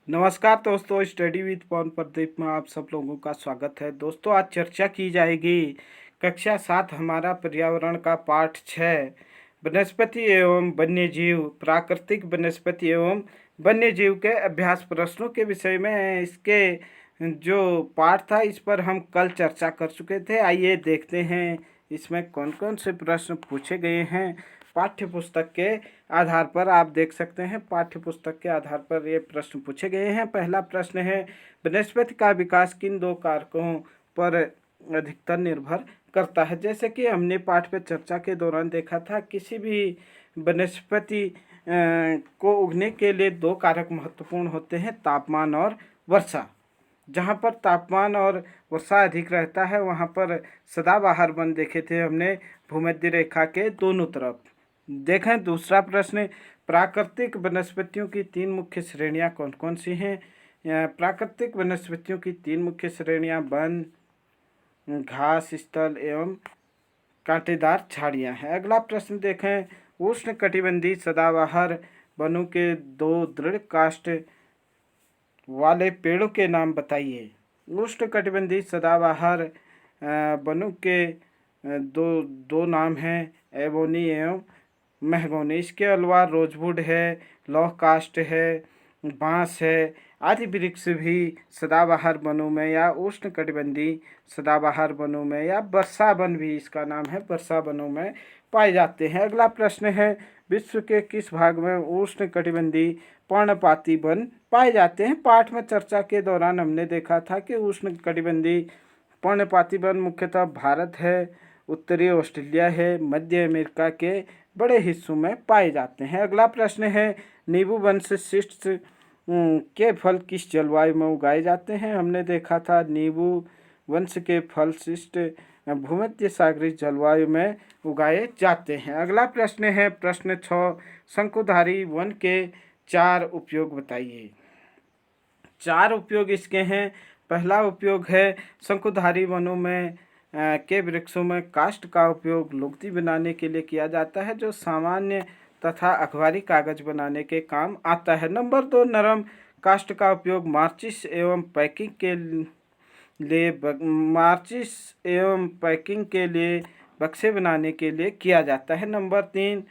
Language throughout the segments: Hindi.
नमस्कार दोस्तों, स्टडी विद पवन प्रदीप में आप सब लोगों का स्वागत है। दोस्तों, आज चर्चा की जाएगी कक्षा 7 हमारा पर्यावरण का पाठ 6 वनस्पति एवं वन्यजीव, प्राकृतिक वनस्पति एवं वन्यजीव के अभ्यास प्रश्नों के विषय में। इसके जो पाठ था इस पर हम कल चर्चा कर चुके थे। आइए देखते हैं इसमें कौन कौन से प्रश्न पूछे गए हैं। पाठ्य पुस्तक के आधार पर आप देख सकते हैं, पाठ्य पुस्तक के आधार पर ये प्रश्न पूछे गए हैं। पहला प्रश्न है, वनस्पति का विकास किन दो कारकों पर अधिकतर निर्भर करता है। जैसे कि हमने पाठ पे चर्चा के दौरान देखा था, किसी भी वनस्पति को उगने के लिए दो कारक महत्वपूर्ण होते हैं, तापमान और वर्षा। जहाँ पर तापमान और वर्षा अधिक रहता है वहाँ पर सदाबहार वन देखे थे हमने भूमध्य रेखा के दोनों तरफ। देखें दूसरा प्रश्न, प्राकृतिक वनस्पतियों की तीन मुख्य श्रेणियां कौन कौन सी हैं। प्राकृतिक वनस्पतियों की तीन मुख्य श्रेणियां वन, घास स्थल एवं कांटेदार झाड़ियां हैं। अगला प्रश्न देखें, उष्ण कटिबंधीय सदाबहार वनों के दो दृढ़ काष्ठ वाले पेड़ों के नाम बताइए। उष्ण कटिबंधीय सदाबहार वनों के दो नाम हैं, एबोनी एवं महगोनी। इसके अलावा रोजवुड है, लौह काष्ठ है, बांस है आदि वृक्ष भी सदाबहार वनों में या उष्ण कटिबंधीय सदाबहार वनों में या वर्षा वन भी इसका नाम है, वर्षा वनों में पाए जाते हैं। अगला प्रश्न है, विश्व के किस भाग में उष्ण कटिबंधीय पर्णपाती वन पाए जाते हैं। पाठ में चर्चा के दौरान हमने देखा था कि उष्ण कटिबंधीय पर्णपाती वन मुख्यतः भारत है, उत्तरी ऑस्ट्रेलिया है, मध्य अमेरिका के बड़े हिस्सों में पाए जाते हैं। अगला प्रश्न है, नींबू वंश शिष्ट के फल किस जलवायु में उगाए जाते हैं। हमने देखा था नींबू वंश के फल शिष्ट भूमध्य सागरीय जलवायु में उगाए जाते हैं। अगला प्रश्न है प्रश्न 6, शंकुधारी वन के 4 उपयोग बताइए। 4 उपयोग इसके हैं। पहला उपयोग है, शंकुधारी वनों में के वृक्षों में काष्ठ का उपयोग लुगदी बनाने के लिए किया जाता है, जो सामान्य तथा अखबारी कागज बनाने के काम आता है। नंबर 2, नरम काष्ठ का उपयोग माचिस एवं पैकिंग के लिए बक्से बनाने के लिए किया जाता है। नंबर 3,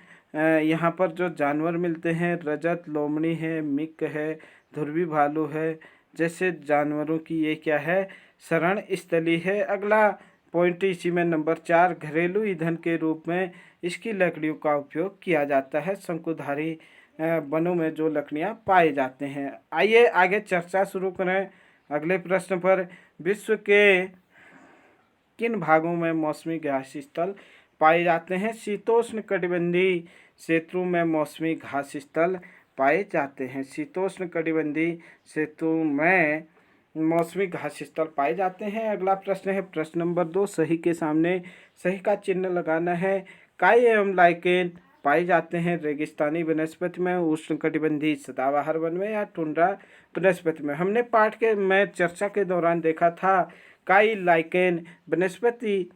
यहाँ पर जो जानवर मिलते हैं, रजत, लोमड़ी है, मिक है, ध्रुवी भालू है, जैसे जानवरों की ये क्या है, शरण स्थली है। अगला पॉइंट इसी में नंबर 4, घरेलू ईंधन के रूप में इसकी लकड़ियों का उपयोग किया जाता है। शंकुधारी वनों में जो लकड़ियां पाए जाते हैं। आइए आगे चर्चा शुरू करें अगले प्रश्न पर। विश्व के किन भागों में मौसमी घास स्थल पाए जाते हैं। शीतोष्ण कटिबंधीय क्षेत्रों में मौसमी घास स्थल पाए जाते हैं। शीतोष्ण कटिबंधीय क्षेत्रों में मौसमी घास स्थल पाए जाते हैं। अगला प्रश्न है प्रश्न नंबर 2, सही के सामने सही का चिन्ह लगाना है। काई एवं लाइकेन पाए जाते हैं रेगिस्तानी वनस्पति में, उष्ण कटिबंधीय सदाबहार वन में या टुंड्रा वनस्पति में। हमने पाठ के में चर्चा के दौरान देखा था, काई लाइकेन वनस्पति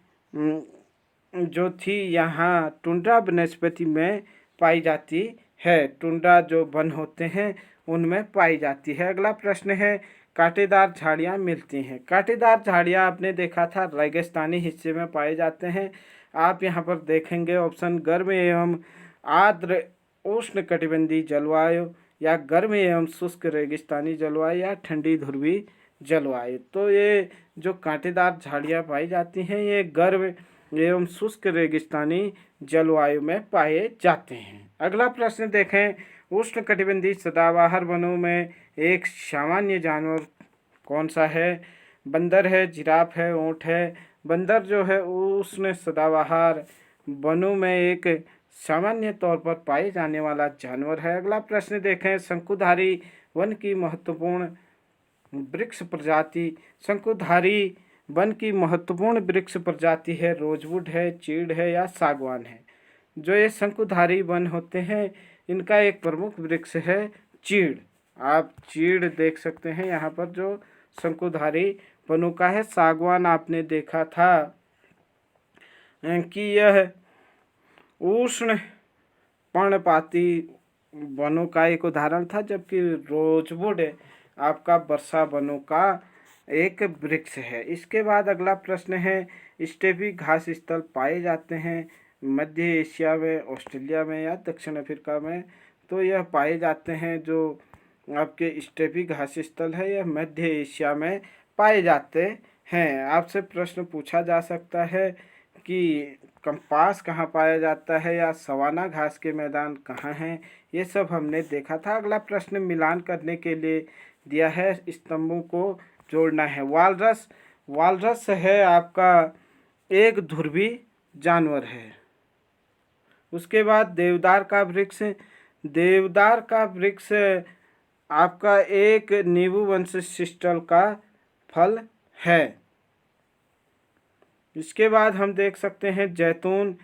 जो थी यहाँ टुंड्रा वनस्पति में पाई जाती है। टुंड्रा जो वन होते हैं उनमें पाई जाती है। अगला प्रश्न है, कांटेदार झाड़ियाँ मिलती हैं। कांटेदार झाड़ियाँ आपने देखा था रेगिस्तानी हिस्से में पाए जाते हैं। आप यहाँ पर देखेंगे ऑप्शन गर्म एवं आर्द्र उष्ण कटिबंधीय जलवायु या गर्म एवं शुष्क रेगिस्तानी जलवायु या ठंडी ध्रुवीय जलवायु। तो ये जो कांटेदार झाड़ियाँ पाई जाती हैं ये गर्म एवं शुष्क रेगिस्तानी जलवायु में पाए जाते हैं। अगला प्रश्न देखें, उष्ण कटिबंधीय सदाबहार वनों में एक सामान्य जानवर कौन सा है। बंदर है, जिराफ है, ऊँट है। बंदर जो है उष्ण सदाबहार वनों में एक सामान्य तौर पर पाए जाने वाला जानवर है। अगला प्रश्न देखें, शंकुधारी वन की महत्वपूर्ण वृक्ष प्रजाति। शंकुधारी वन की महत्वपूर्ण वृक्ष प्रजाति है रोजवुड है, चीड़ है या सागवान है। जो ये शंकुधारी वन होते हैं इनका एक प्रमुख वृक्ष है चीड़। आप चीड़ देख सकते हैं यहाँ पर जो शंकुधारी वनों का है। सागवान आपने देखा था कि यह उष्ण पर्णपाती वनों का एक उदाहरण था, जबकि रोजवुड आपका वर्षा वनों का एक वृक्ष है। इसके बाद अगला प्रश्न है, स्टेपी घास स्थल पाए जाते हैं मध्य एशिया में, ऑस्ट्रेलिया में या दक्षिण अफ्रीका में? तो यह पाए जाते हैं जो आपके स्टेपी घास स्थल है यह मध्य एशिया में पाए जाते हैं। आपसे प्रश्न पूछा जा सकता है कि कंपास कहाँ पाया जाता है या सवाना घास के मैदान कहाँ हैं, ये सब हमने देखा था। अगला प्रश्न मिलान करने के लिए दिया है, स्तंभों को जोड़ना है। वालरस, वालरस है आपका एक ध्रुवी जानवर है। उसके बाद देवदार का वृक्ष, देवदार का वृक्ष आपका एक नींबू वंशशिष्टल का फल है। इसके बाद हम देख सकते हैं जैतून,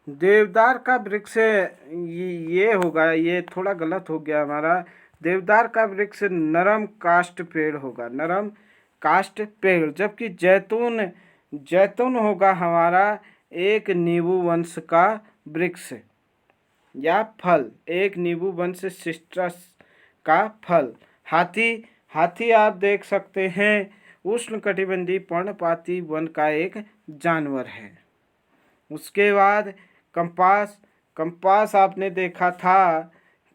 देवदार का वृक्ष ये होगा, ये थोड़ा गलत हो गया हमारा। देवदार का वृक्ष नरम काष्ठ पेड़ होगा, नरम काष्ठ पेड़, जबकि जैतून, जैतून होगा हमारा एक नींबू वंश का वृक्ष या फल, एक नींबू वंश सिट्रस का फल। हाथी, हाथी आप देख सकते हैं उष्णकटिबंधीय पर्णपाती वन का एक जानवर है। उसके बाद कंपास, कंपास आपने देखा था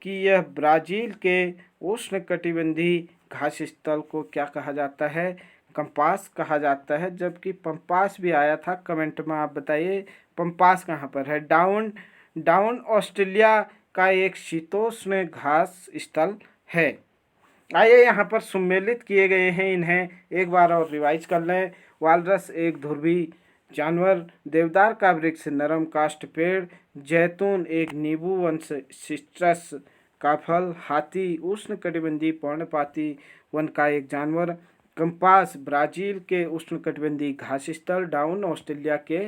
कि यह ब्राज़ील के उष्णकटिबंधीय घास स्थल को क्या कहा जाता है? कंपास कहा जाता है। जबकि पंपास भी आया था, कमेंट में आप बताइए पंपास कहाँ पर है। डाउन, डाउन ऑस्ट्रेलिया का एक शीतोष्ण घास स्थल है। आइए यहाँ पर सम्मिलित किए गए हैं, इन्हें एक बार और रिवाइज कर लें। वालरस एक ध्रुवी जानवर, देवदार का वृक्ष नरम काष्ठ पेड़, जैतून एक नींबू वंश सिट्रस का फल, हाथी उष्णकटिबंधीय पर्णपाती वन का एक जानवर, कंपास ब्राज़ील के उष्णकटिबंधीय घास स्थल, डाउन ऑस्ट्रेलिया के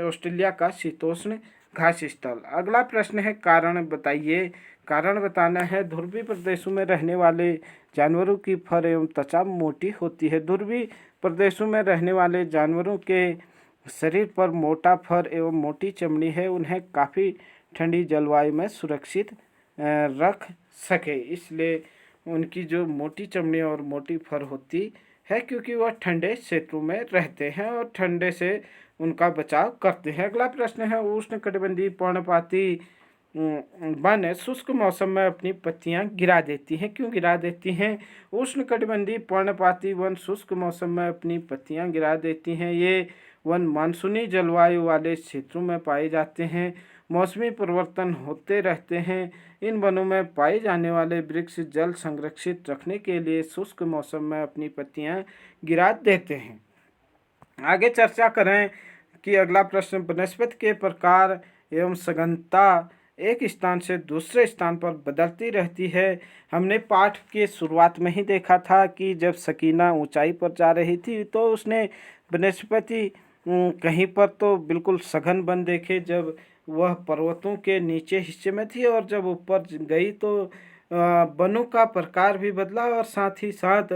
ऑस्ट्रेलिया का शीतोष्ण घास स्थल। अगला प्रश्न है कारण बताइए, कारण बताना है। ध्रुवीय प्रदेशों में रहने वाले जानवरों की फर एवं त्वचा मोटी होती है। ध्रुवीय प्रदेशों में रहने वाले जानवरों के शरीर पर मोटा फर एवं मोटी चमड़ी है, उन्हें काफ़ी ठंडी जलवायु में सुरक्षित रख सके, इसलिए उनकी जो मोटी चमड़ी और मोटी फर होती है, क्योंकि वह ठंडे क्षेत्रों में रहते हैं और ठंडे से उनका बचाव करते हैं। अगला प्रश्न है, उष्णकटिबंधीय पर्णपाती वन शुष्क मौसम में अपनी पत्तियां गिरा देती हैं, क्यों गिरा देती हैं? उष्णकटिबंधीय पर्णपाती वन शुष्क मौसम में अपनी पत्तियां गिरा देती हैं। ये वन मानसूनी जलवायु वाले क्षेत्रों में पाए जाते हैं, मौसमी परिवर्तन होते रहते हैं। इन वनों में पाए जाने वाले वृक्ष जल संरक्षित रखने के लिए शुष्क मौसम में अपनी पत्तियां गिरा देते हैं। आगे चर्चा करें कि अगला प्रश्न, वनस्पति के प्रकार एवं सघनता एक स्थान से दूसरे स्थान पर बदलती रहती है। हमने पाठ के शुरुआत में ही देखा था कि जब सकीना ऊंचाई पर जा रही थी तो उसने वनस्पति कहीं पर तो बिल्कुल सघन वन देखे जब वह पर्वतों के नीचे हिस्से में थी, और जब ऊपर गई तो वनों का प्रकार भी बदला और साथ ही साथ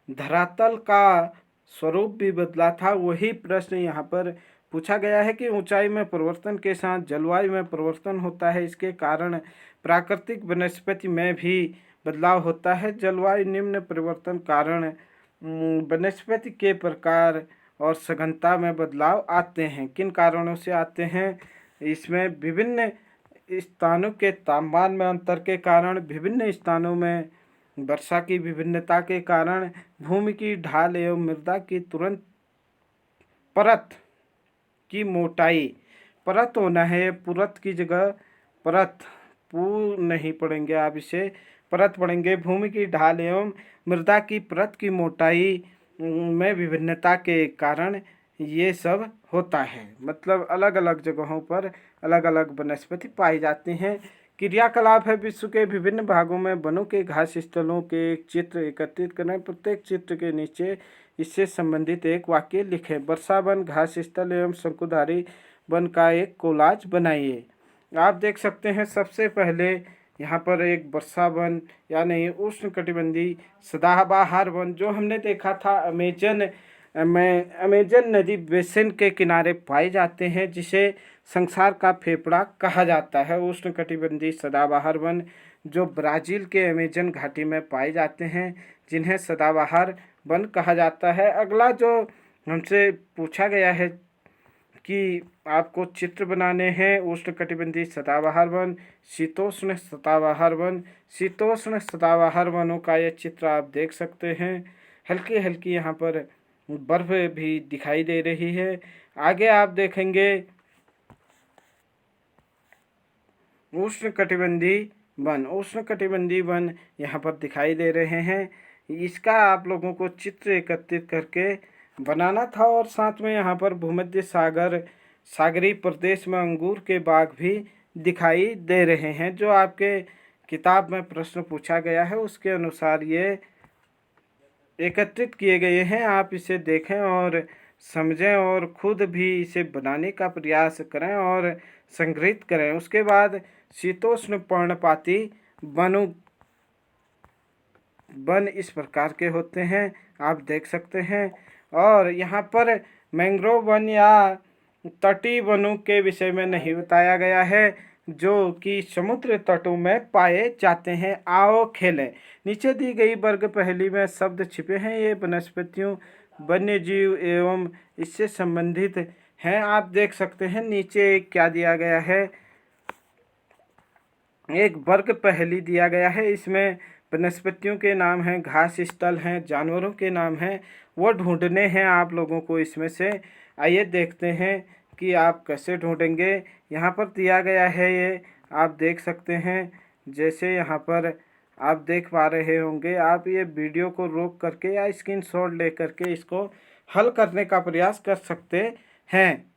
धरातल का स्वरूप भी बदला था। वही प्रश्न यहाँ पर पूछा गया है कि ऊंचाई में परिवर्तन के साथ जलवायु में परिवर्तन होता है, इसके कारण प्राकृतिक वनस्पति में भी बदलाव होता है। जलवायु निम्न परिवर्तन कारण वनस्पति के प्रकार और सघनता में बदलाव आते हैं। किन कारणों से आते हैं? इसमें विभिन्न स्थानों के तापमान में अंतर के कारण, विभिन्न स्थानों में वर्षा की विभिन्नता के कारण, भूमि की ढाल एवं मृदा की तुरंत परत की मोटाई, परत होना है, पुरत की जगह परत, पू नहीं पढ़ेंगे आप, इसे परत पढ़ेंगे। भूमि की ढाल एवं मृदा की परत की मोटाई में विभिन्नता के कारण ये सब होता है। मतलब अलग अलग जगहों पर अलग अलग वनस्पति पाई जाती हैं। क्रियाकलाप है, विश्व के विभिन्न भागों में वनों के घास स्थलों के एक चित्र एकत्रित करें। प्रत्येक चित्र के नीचे इससे संबंधित एक वाक्य लिखें। वर्षा वन, घास स्थल एवं शंकुधारी वन का एक कोलाज बनाइए। आप देख सकते हैं सबसे पहले यहाँ पर एक वर्षा वन यानी उष्णकटिबंधीय सदाबहार वन जो हमने देखा था अमेजन अमेजन नदी बेसिन के किनारे पाए जाते हैं, जिसे संसार का फेफड़ा कहा जाता है। उष्णकटिबंधीय सदाबहार वन जो ब्राज़ील के अमेजन घाटी में पाए जाते हैं, जिन्हें सदाबहार वन कहा जाता है। अगला जो हमसे पूछा गया है कि आपको चित्र बनाने हैं उष्णकटिबंधीय सदाबहार वन, शीतोष्ण सदाबहार वन। शीतोष्ण सदाबहार वनों का यह चित्र आप देख सकते हैं। हल्की हल्की यहाँ पर बर्फ भी दिखाई दे रही है। आगे आप देखेंगे उष्णकटिबंधीय वन। उष्णकटिबंधीय वन यहाँ पर दिखाई दे रहे हैं। इसका आप लोगों को चित्र एकत्रित करके बनाना था, और साथ में यहाँ पर भूमध्य सागरीय प्रदेश में अंगूर के बाग भी दिखाई दे रहे हैं। जो आपके किताब में प्रश्न पूछा गया है उसके अनुसार ये एकत्रित किए गए हैं। आप इसे देखें और समझें और खुद भी इसे बनाने का प्रयास करें और संग्रहित करें। उसके बाद शीतोष्ण पर्णपाती वन इस प्रकार के होते हैं, आप देख सकते हैं। और यहाँ पर मैंग्रोव वन या तटीय वनों के विषय में नहीं बताया गया है, जो कि समुद्र तटों में पाए जाते हैं। आओ खेलें। नीचे दी गई वर्ग पहेली में शब्द छिपे हैं, ये वनस्पतियों, वन्य जीव एवं इससे संबंधित हैं। आप देख सकते हैं नीचे क्या दिया गया है, एक वर्ग पहेली दिया गया है। इसमें वनस्पतियों के नाम हैं, घास स्थल हैं, जानवरों के नाम हैं, वो ढूंढने हैं आप लोगों को इसमें से। आइए देखते हैं कि आप कैसे ढूंढेंगे। यहाँ पर दिया गया है, ये आप देख सकते हैं। जैसे यहाँ पर आप देख पा रहे होंगे, आप ये वीडियो को रोक करके या स्क्रीनशॉट ले करके इसको हल करने का प्रयास कर सकते हैं।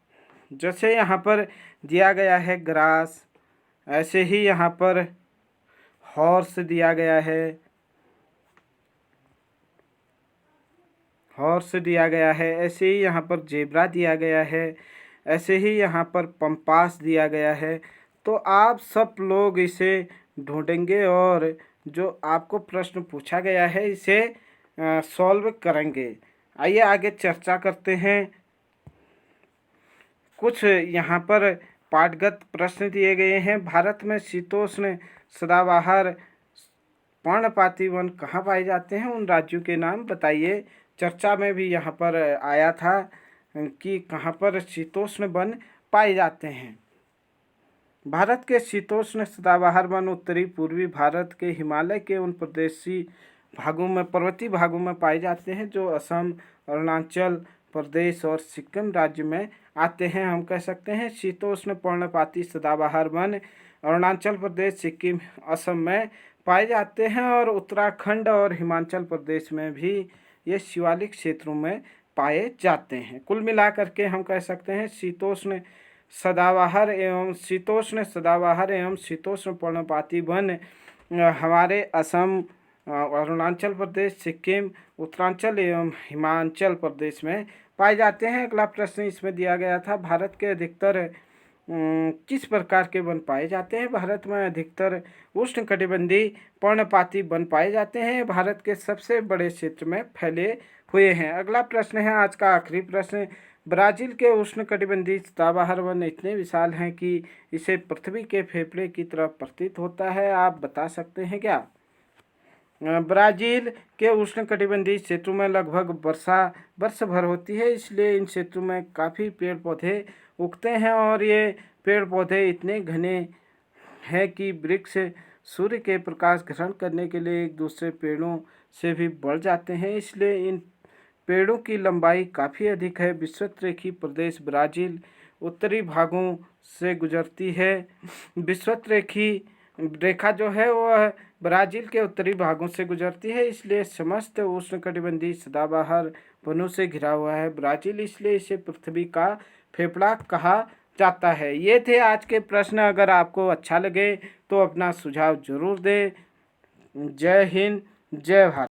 जैसे यहाँ पर दिया गया है ग्रास, ऐसे ही यहाँ पर हॉर्स दिया गया है, हॉर्स दिया गया है। ऐसे ही यहाँ पर जेब्रा दिया गया है, ऐसे ही यहाँ पर पंपास दिया गया है। तो आप सब लोग इसे ढूंढेंगे और जो आपको प्रश्न पूछा गया है इसे सॉल्व करेंगे। आइए आगे चर्चा करते हैं। कुछ यहाँ पर पाठगत प्रश्न दिए गए हैं। भारत में शीतोष्ण सदाबहार पर्णपाती वन कहाँ पाए जाते हैं, उन राज्यों के नाम बताइए। चर्चा में भी यहाँ पर आया था कि कहाँ पर शीतोष्ण वन पाए जाते हैं। भारत के शीतोष्ण सदाबहार वन उत्तरी पूर्वी भारत के हिमालय के उन प्रदेशी भागों में, पर्वतीय भागों में पाए जाते हैं जो असम, अरुणाचल प्रदेश और सिक्किम राज्य में आते हैं। हम कह सकते हैं शीतोष्ण पर्णपाती सदाबहार वन अरुणाचल प्रदेश, सिक्किम, असम में पाए जाते हैं, और उत्तराखंड और हिमाचल प्रदेश में भी ये शिवालिक क्षेत्रों में पाए जाते हैं। कुल मिलाकर के हम कह सकते हैं शीतोष्ण सदाबहार एवं शीतोष्ण पर्णपाती वन हमारे असम, अरुणाचल प्रदेश, सिक्किम, उत्तरांचल एवं हिमाचल प्रदेश में पाए जाते हैं। अगला प्रश्न इसमें दिया गया था, भारत के अधिकतर किस प्रकार के वन पाए जाते हैं। भारत में अधिकतर उष्णकटिबंधीय पर्णपाती वन पाए जाते हैं, भारत के सबसे बड़े क्षेत्र में फैले हुए हैं। अगला प्रश्न है आज का आखिरी प्रश्न, ब्राज़ील के उष्णकटिबंधीय सदाबहार वन इतने विशाल हैं कि इसे पृथ्वी के फेफड़े की तरह प्रतीत होता है, आप बता सकते हैं क्या। ब्राज़ील के उष्णकटिबंधीय क्षेत्रों में लगभग वर्ष भर होती है, इसलिए इन क्षेत्रों में काफ़ी पेड़ पौधे उगते हैं, और ये पेड़ पौधे इतने घने हैं कि वृक्ष सूर्य के प्रकाश ग्रहण करने के लिए एक दूसरे पेड़ों से भी बढ़ जाते हैं, इसलिए इन पेड़ों की लंबाई काफ़ी अधिक है। विषुवतरेखी प्रदेश ब्राज़ील उत्तरी भागों से गुजरती है। विषुवतरेखी रेखा जो है वह ब्राज़ील के उत्तरी भागों से गुजरती है, इसलिए समस्त उष्णकटिबंधीय सदाबहार वनों से घिरा हुआ है ब्राज़ील, इसलिए इसे पृथ्वी का फेफड़ा कहा जाता है। ये थे आज के प्रश्न। अगर आपको अच्छा लगे तो अपना सुझाव जरूर दें। जय हिंद, जय भारत।